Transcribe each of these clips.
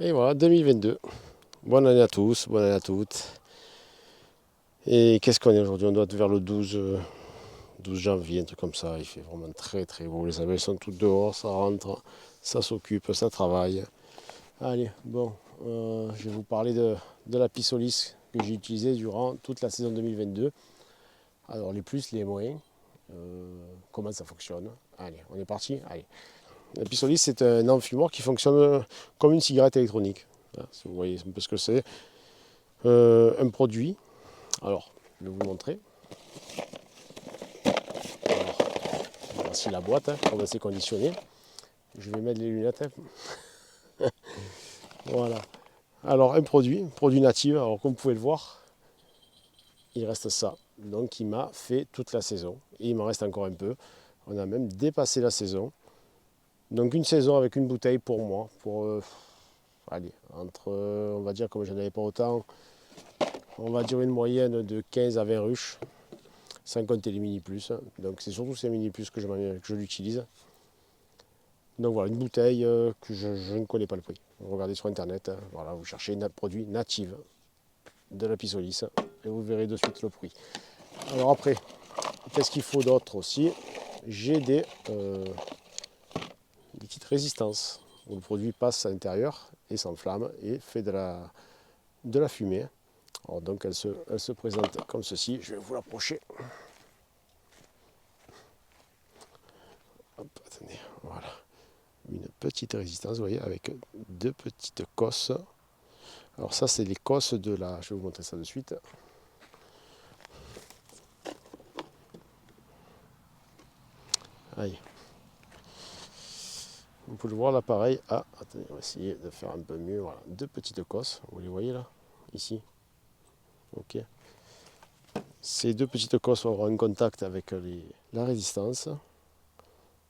Et voilà, 2022. Bonne année à tous, bonne année à toutes. Et qu'est-ce qu'on est aujourd'hui? On doit être vers le 12 janvier, un truc comme ça. Il fait vraiment très très beau. Les abeilles sont toutes dehors, ça rentre, ça s'occupe, ça travaille. Allez, bon, je vais vous parler de la Pisolis que j'ai utilisée durant toute la saison 2022. Alors les plus, les moins. Comment ça fonctionne? Allez, on est parti. Allez. La Pisolis, c'est un enfumeur qui fonctionne comme une cigarette électronique. Si vous voyez un peu ce que c'est. Un produit. Alors, je vais vous montrer. Alors, voici la boîte, comment c'est conditionné. Je vais mettre les lunettes. Voilà. Alors, un produit natif. Alors, comme vous pouvez le voir, il reste ça. Donc, il m'a fait toute la saison. Et il m'en reste encore un peu. On a même dépassé la saison. Donc, une saison avec une bouteille pour moi. Pour, allez, entre, on va dire, comme je n'en avais pas autant, on va dire une moyenne de 15 à 20 ruches. Sans compter les mini plus. Donc c'est surtout ces mini plus que je l'utilise. Donc voilà, une bouteille que je ne connais pas le prix. Regardez sur internet, voilà, vous cherchez un produit natif de la Pisolis et vous verrez de suite le prix. Alors après, qu'est-ce qu'il faut d'autre aussi? J'ai des petites résistances où le produit passe à l'intérieur et s'enflamme et fait de la fumée. Alors donc elle se présente comme ceci. Je vais vous l'approcher. Hop, attendez, voilà. Une petite résistance, vous voyez, avec deux petites cosses. Alors ça, c'est les cosses de la... Je vais vous montrer ça de suite. Allez. Vous pouvez le voir, l'appareil. Ah, attendez, on va essayer de faire un peu mieux. Voilà, deux petites cosses, vous les voyez là, ici. Ok. Ces deux petites cosses vont avoir un contact avec la résistance.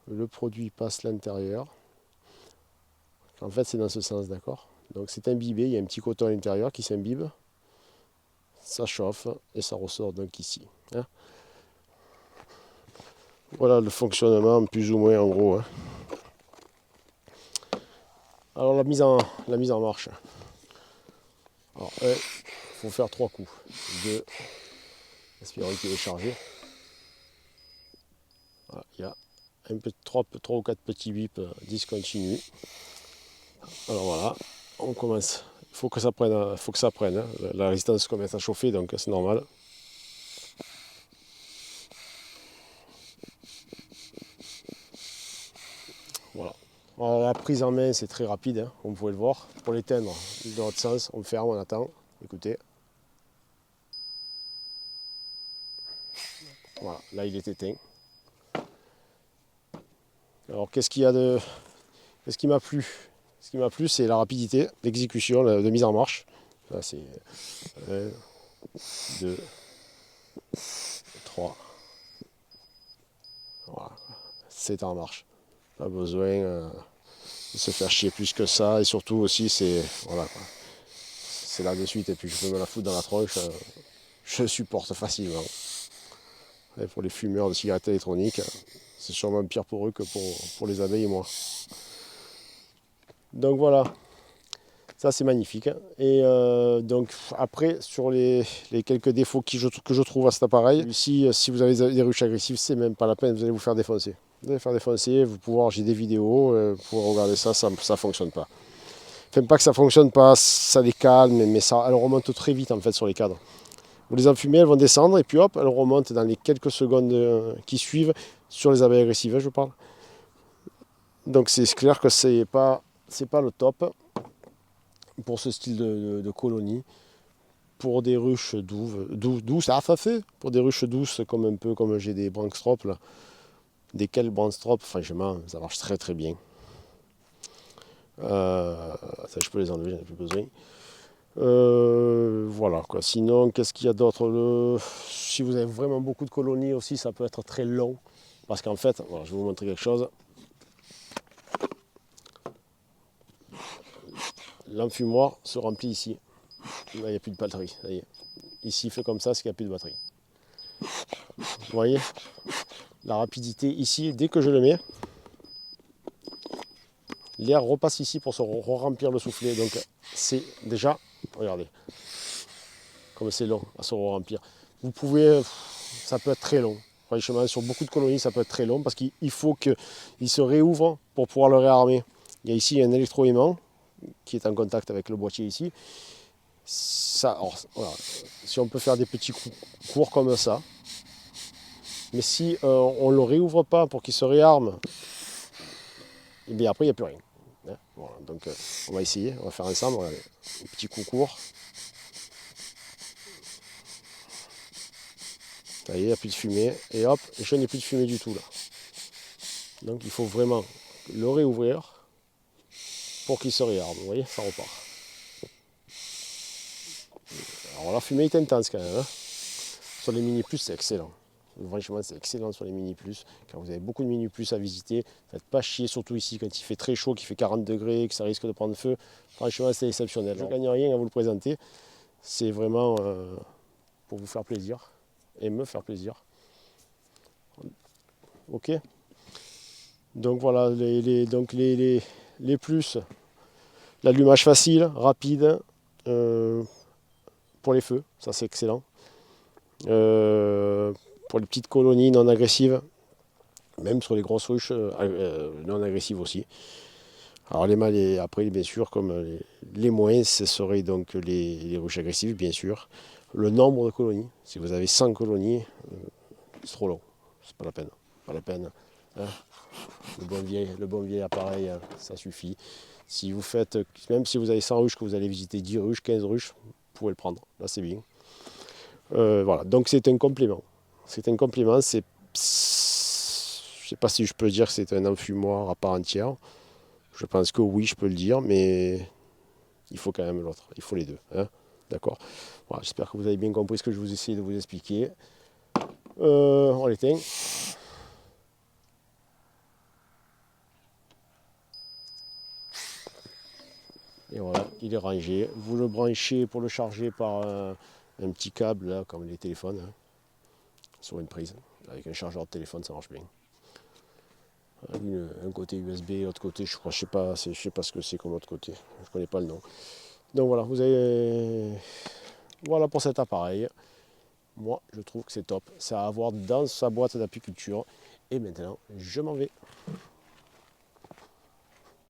Le produit passe l'intérieur. En fait, c'est dans ce sens, d'accord? Donc c'est imbibé, il y a un petit coton à l'intérieur qui s'imbibe. Ça chauffe et ça ressort donc ici. Hein. Voilà le fonctionnement plus ou moins en gros. Hein. Alors la mise en marche. Alors il faut faire 3 coups. 2, espérons qu'il est chargé. Voilà, il y a un peu, 3 ou 4 petits bips discontinus. Alors voilà, on commence. Il faut que ça prenne. Hein. La résistance commence à chauffer, donc c'est normal. Voilà. Alors, la prise en main, c'est très rapide, hein, comme vous pouvez le voir. Pour l'éteindre, dans l'autre sens, on ferme, on attend. Écoutez. Voilà, là il est éteint. Alors qu'est-ce qu'il y a de. Qu'est-ce qui m'a plu? Ce qui m'a plu, c'est la rapidité d'exécution, de mise en marche. Là, c'est 1, 2, 3. Voilà, c'est en marche. Pas besoin de se faire chier plus que ça. Et surtout aussi, c'est voilà, c'est là de suite. Et puis je peux me la foutre dans la tronche. Je supporte facilement. Et pour les fumeurs de cigarettes électroniques, c'est sûrement pire pour eux que pour les abeilles et moi. Donc voilà, ça c'est magnifique. Et donc après, sur les quelques défauts que je trouve à cet appareil, si vous avez des ruches agressives, c'est même pas la peine, vous allez vous faire défoncer. Vous allez faire défoncer, vous pouvez, j'ai des vidéos, pour regarder ça, ça fonctionne pas. Enfin pas que ça fonctionne pas, ça les calme, mais ça, elles remontent très vite en fait sur les cadres. Vous les enfumez, elles vont descendre et puis hop, elles remontent dans les quelques secondes qui suivent sur les abeilles agressives, je parle. Donc c'est clair que c'est pas le top pour ce style de colonie. Pour des ruches douces, ça fait. Pour des ruches douces, comme un peu comme j'ai des Brankstrops, là, des Kell Brankstrops, franchement, ça marche très très bien. Ça, je peux les enlever, j'en ai plus besoin. Voilà quoi. Sinon, qu'est-ce qu'il y a d'autre? Si vous avez vraiment beaucoup de colonies aussi, ça peut être très long. Parce qu'en fait, voilà, je vais vous montrer quelque chose. L'enfumoir se remplit ici. Là, il n'y a plus de batterie. Ici, il fait comme ça, c'est qu'il n'y a plus de batterie. Vous voyez la rapidité ici, dès que je le mets, L'air repasse ici pour se remplir le soufflet. Donc c'est déjà, regardez, comme c'est long à se remplir. Vous pouvez, ça peut être très long. Franchement, sur beaucoup de colonies, ça peut être très long parce qu'il faut qu'il se réouvre pour pouvoir le réarmer. Il y a ici un électroaimant qui est en contact avec le boîtier ici. Ça, alors, voilà. Si on peut faire des petits coups courts comme ça, mais si on ne le réouvre pas pour qu'il se réarme, et bien après il n'y a plus rien. Hein, voilà, donc on va essayer, on va faire ensemble. Regardez, un petit coup court. Ça y est, il n'y a plus de fumée. Et hop, je n'ai plus de fumée du tout là. Donc il faut vraiment le réouvrir pour qu'il se réarme. Vous voyez, ça repart. Alors la fumée est intense quand même. Hein. Sur les mini plus, c'est excellent. Franchement, c'est excellent sur les mini plus. Quand vous avez beaucoup de mini plus à visiter, faites pas chier, surtout ici quand il fait très chaud, qu'il fait 40 degrés, que ça risque de prendre feu. Franchement, c'est exceptionnel. Je ne gagne rien à vous le présenter. C'est vraiment pour vous faire plaisir et me faire plaisir. Ok. Donc voilà, les plus, l'allumage facile, rapide, pour les feux, ça c'est excellent. Pour les petites colonies non agressives, même sur les grosses ruches non agressives aussi. Alors les mâles, et après bien sûr, comme les moins, ce seraient donc les ruches agressives, bien sûr. Le nombre de colonies, si vous avez 100 colonies, c'est trop long, c'est pas la peine. Pas la peine. Hein. Le bon vieil appareil, ça suffit. Si vous faites, même si vous avez 100 ruches, que vous allez visiter 10 ruches, 15 ruches, vous pouvez le prendre. Là, c'est bien. Voilà, donc c'est un complément. C'est un complément. Je ne sais pas si je peux dire que c'est un enfumoir à part entière. Je pense que oui, je peux le dire, mais il faut quand même l'autre. Il faut les deux. Hein. D'accord. Voilà, j'espère que vous avez bien compris ce que je vous essaie de vous expliquer. On l'éteint. Et voilà, il est rangé. Vous le branchez pour le charger par un petit câble, là, comme les téléphones, hein, sur une prise. Avec un chargeur de téléphone, ça marche bien. Un côté USB, l'autre côté, je sais pas ce que c'est comme l'autre côté. Je ne connais pas le nom. Donc voilà, vous avez. Voilà pour cet appareil. Moi, je trouve que c'est top. C'est à avoir dans sa boîte d'apiculture. Et maintenant, je m'en vais.